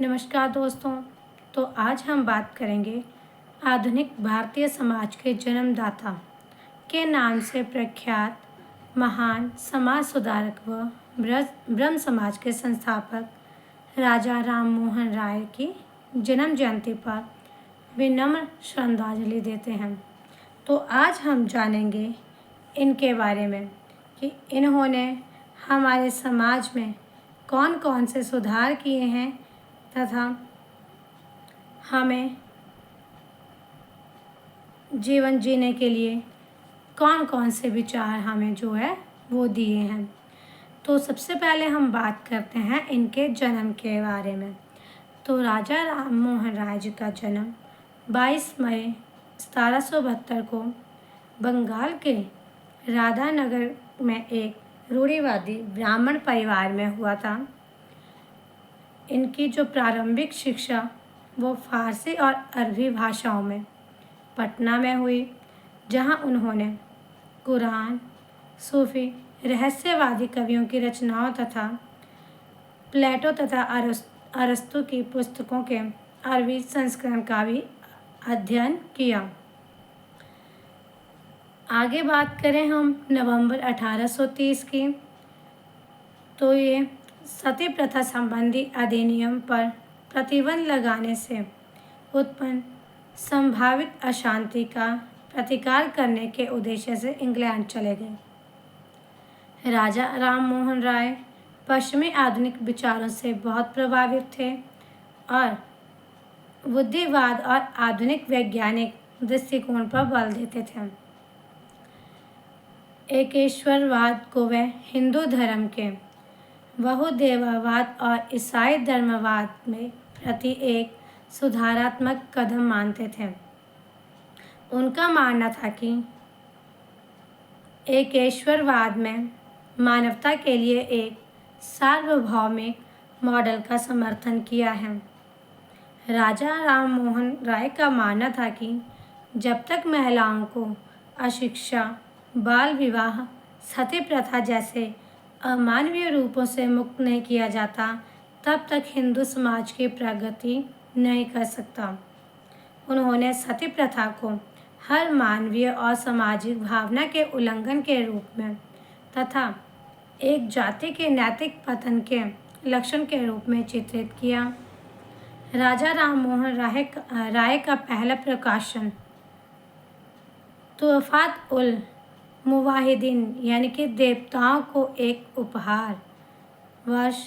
नमस्कार दोस्तों। तो आज हम बात करेंगे आधुनिक भारतीय समाज के जन्मदाता के नाम से प्रख्यात महान समाज सुधारक व ब्रह्म समाज के संस्थापक राजा राम मोहन राय की जन्म जयंती पर विनम्र श्रद्धांजलि देते हैं। तो आज हम जानेंगे इनके बारे में कि इन्होंने हमारे समाज में कौन कौन से सुधार किए हैं तथा हमें जीवन जीने के लिए कौन कौन से विचार हमें जो है वो दिए हैं। तो सबसे पहले हम बात करते हैं इनके जन्म के बारे में। तो राजा राम मोहन राय जी का जन्म 22 मई 1772 को बंगाल के राधानगर में एक रूढ़िवादी ब्राह्मण परिवार में हुआ था। इनकी जो प्रारंभिक शिक्षा वो फारसी और अरबी भाषाओं में पटना में हुई, जहां उन्होंने कुरान, सूफी, रहस्यवादी कवियों की रचनाओं तथा प्लेटो तथा अरस्तु की पुस्तकों के अरबी संस्करण का भी अध्ययन किया। आगे बात करें हम नवंबर 1830 की, तो ये सती प्रथा संबंधी अधिनियम पर प्रतिबंध लगाने से उत्पन्न संभावित अशांति का प्रतिकार करने के उद्देश्य से इंग्लैंड चले गए। राजा राम मोहन राय पश्चिमी आधुनिक विचारों से बहुत प्रभावित थे और बुद्धिवाद और आधुनिक वैज्ञानिक दृष्टिकोण पर बल देते थे। एकेश्वरवाद को वह हिंदू धर्म के बहुदेववाद और ईसाई धर्मवाद में प्रति एक सुधारात्मक कदम मानते थे। उनका मानना था कि एकेश्वरवाद में मानवता के लिए एक सार्वभौमिक मॉडल का समर्थन किया है। राजा राम मोहन राय का मानना था कि जब तक महिलाओं को अशिक्षा, बाल विवाह, सती प्रथा जैसे अमानवीय रूपों से मुक्त नहीं किया जाता, तब तक हिंदू समाज की प्रगति नहीं कर सकता। उन्होंने सती प्रथा को हर मानवीय और सामाजिक भावना के उल्लंघन के रूप में तथा एक जाति के नैतिक पतन के लक्षण के रूप में चित्रित किया। राजा राम मोहन राय का पहला प्रकाशन तुहफ़ात उल मुवाहिदीन यानी कि देवताओं को एक उपहार वर्ष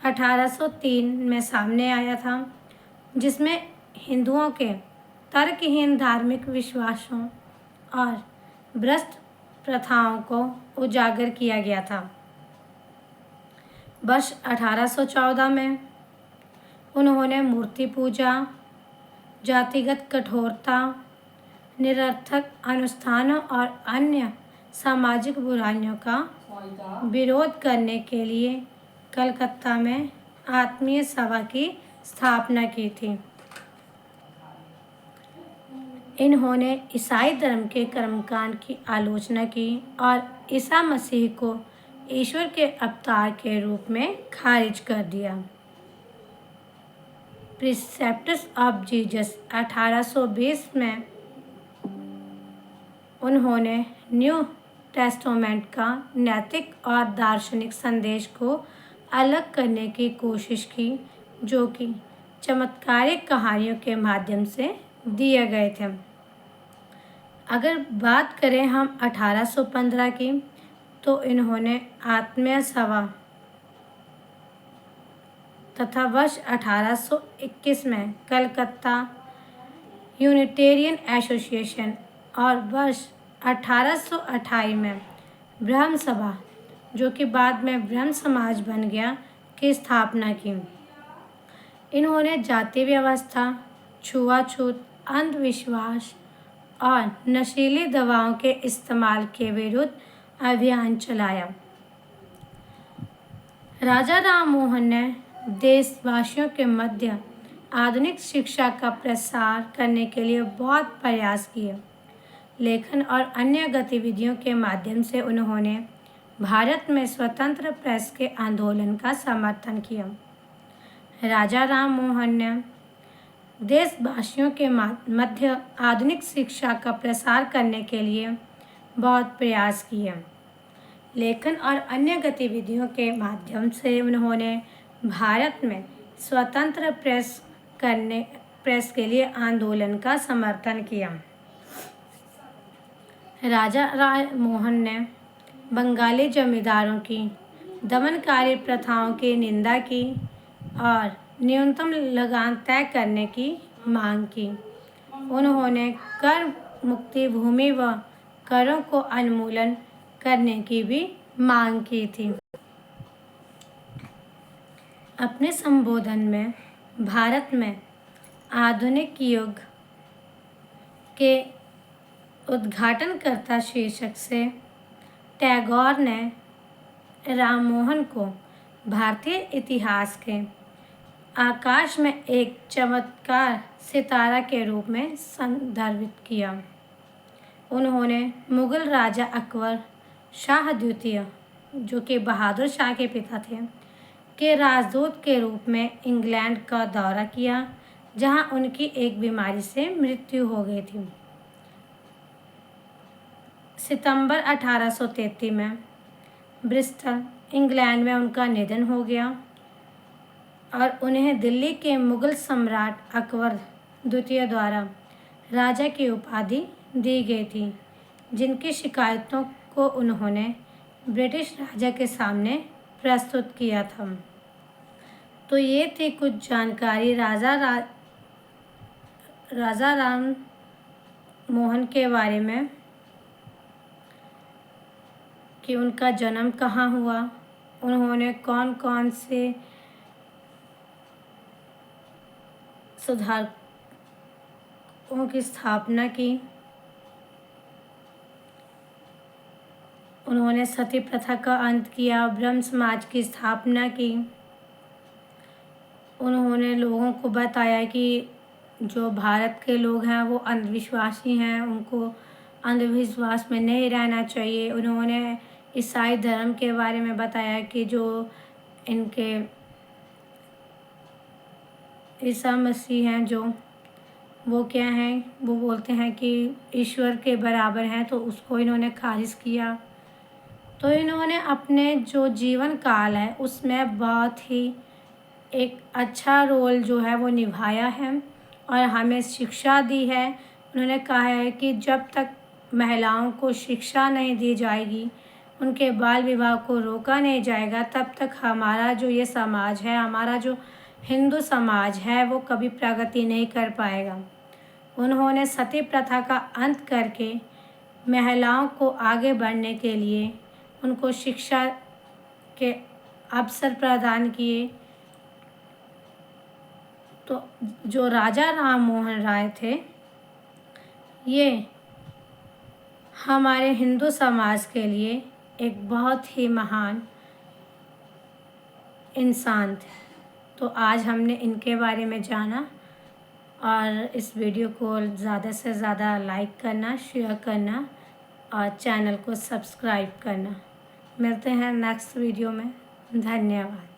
1803 में सामने आया था, जिसमें हिंदुओं के तर्कहीन धार्मिक विश्वासों और भ्रष्ट प्रथाओं को उजागर किया गया था। वर्ष 1814 में उन्होंने मूर्ति पूजा, जातिगत कठोरता, निरर्थक अनुष्ठानों और अन्य सामाजिक बुराइयों का विरोध करने के लिए कलकत्ता में आत्मीय सभा की स्थापना की थी। इन्होंने ईसाई धर्म के कर्मकांड की आलोचना की और ईसा मसीह को ईश्वर के अवतार के रूप में खारिज कर दिया। प्रिसेप्ट्स ऑफ जीसस 1820 में उन्होंने न्यू टेस्टामेंट का नैतिक और दार्शनिक संदेश को अलग करने की कोशिश की, जो कि चमत्कारिक कहानियों के माध्यम से दिए गए थे। अगर बात करें हम 1815 की, तो इन्होंने आत्मीय सभा तथा वर्ष 1821 में कलकत्ता यूनिटेरियन एसोसिएशन और वर्ष 1828 में ब्रह्म सभा, जो कि बाद में ब्रह्म समाज बन गया, की स्थापना की। इन्होंने जाति व्यवस्था, छुआछूत, अंधविश्वास और नशीली दवाओं के इस्तेमाल के विरुद्ध अभियान चलाया। राजा राम मोहन ने देशवासियों के मध्य आधुनिक शिक्षा का प्रसार करने के लिए बहुत प्रयास किए। लेखन और अन्य गतिविधियों के माध्यम से उन्होंने भारत में स्वतंत्र प्रेस के आंदोलन का समर्थन किया। राजा राम मोहन ने देशवासियों के मध्य आधुनिक शिक्षा का प्रसार करने के लिए बहुत प्रयास किए। लेखन और अन्य गतिविधियों के माध्यम से उन्होंने भारत में स्वतंत्र प्रेस के लिए आंदोलन का समर्थन किया। राजा राम मोहन ने बंगाली जमींदारों की दमनकारी प्रथाओं की निंदा की और न्यूनतम लगान तय करने की मांग की। उन्होंने कर मुक्ति भूमि व करों को उन्मूलन करने की भी मांग की थी। अपने संबोधन में भारत में आधुनिक युग के उद्घाटनकर्ता शीर्षक से टैगोर ने राममोहन को भारतीय इतिहास के आकाश में एक चमत्कार सितारा के रूप में संदर्भित किया। उन्होंने मुगल राजा अकबर शाह द्वितीय, जो कि बहादुर शाह के पिता थे, के राजदूत के रूप में इंग्लैंड का दौरा किया, जहां उनकी एक बीमारी से मृत्यु हो गई थी। सितंबर 1833 में ब्रिस्टल, इंग्लैंड में उनका निधन हो गया और उन्हें दिल्ली के मुगल सम्राट अकबर द्वितीय द्वारा राजा की उपाधि दी गई थी, जिनकी शिकायतों को उन्होंने ब्रिटिश राजा के सामने प्रस्तुत किया था। तो ये थी कुछ जानकारी राजा राम मोहन के बारे में कि उनका जन्म कहाँ हुआ, उन्होंने कौन कौन से सुधारकों की स्थापना की, उन्होंने सती प्रथा का अंत किया, ब्रह्म समाज की स्थापना की। उन्होंने लोगों को बताया कि जो भारत के लोग हैं वो अंधविश्वासी हैं, उनको अंधविश्वास में नहीं रहना चाहिए। उन्होंने ईसाई धर्म के बारे में बताया कि जो इनके ईसा मसीह हैं, जो वो क्या हैं, वो बोलते हैं कि ईश्वर के बराबर हैं, तो उसको इन्होंने खारिज किया। तो इन्होंने अपने जो जीवन काल है उसमें बहुत ही एक अच्छा रोल जो है वो निभाया है और हमें शिक्षा दी है। उन्होंने कहा है कि जब तक महिलाओं को शिक्षा नहीं दी जाएगी, उनके बाल विवाह को रोका नहीं जाएगा, तब तक हमारा जो ये समाज है, हमारा जो हिंदू समाज है, वो कभी प्रगति नहीं कर पाएगा। उन्होंने सती प्रथा का अंत करके महिलाओं को आगे बढ़ने के लिए उनको शिक्षा के अवसर प्रदान किए। तो जो राजा राम मोहन राय थे, ये हमारे हिंदू समाज के लिए एक बहुत ही महान इंसान थे। तो आज हमने इनके बारे में जाना और इस वीडियो को ज़्यादा से ज़्यादा लाइक करना, शेयर करना और चैनल को सब्सक्राइब करना। मिलते हैं नेक्स्ट वीडियो में। धन्यवाद।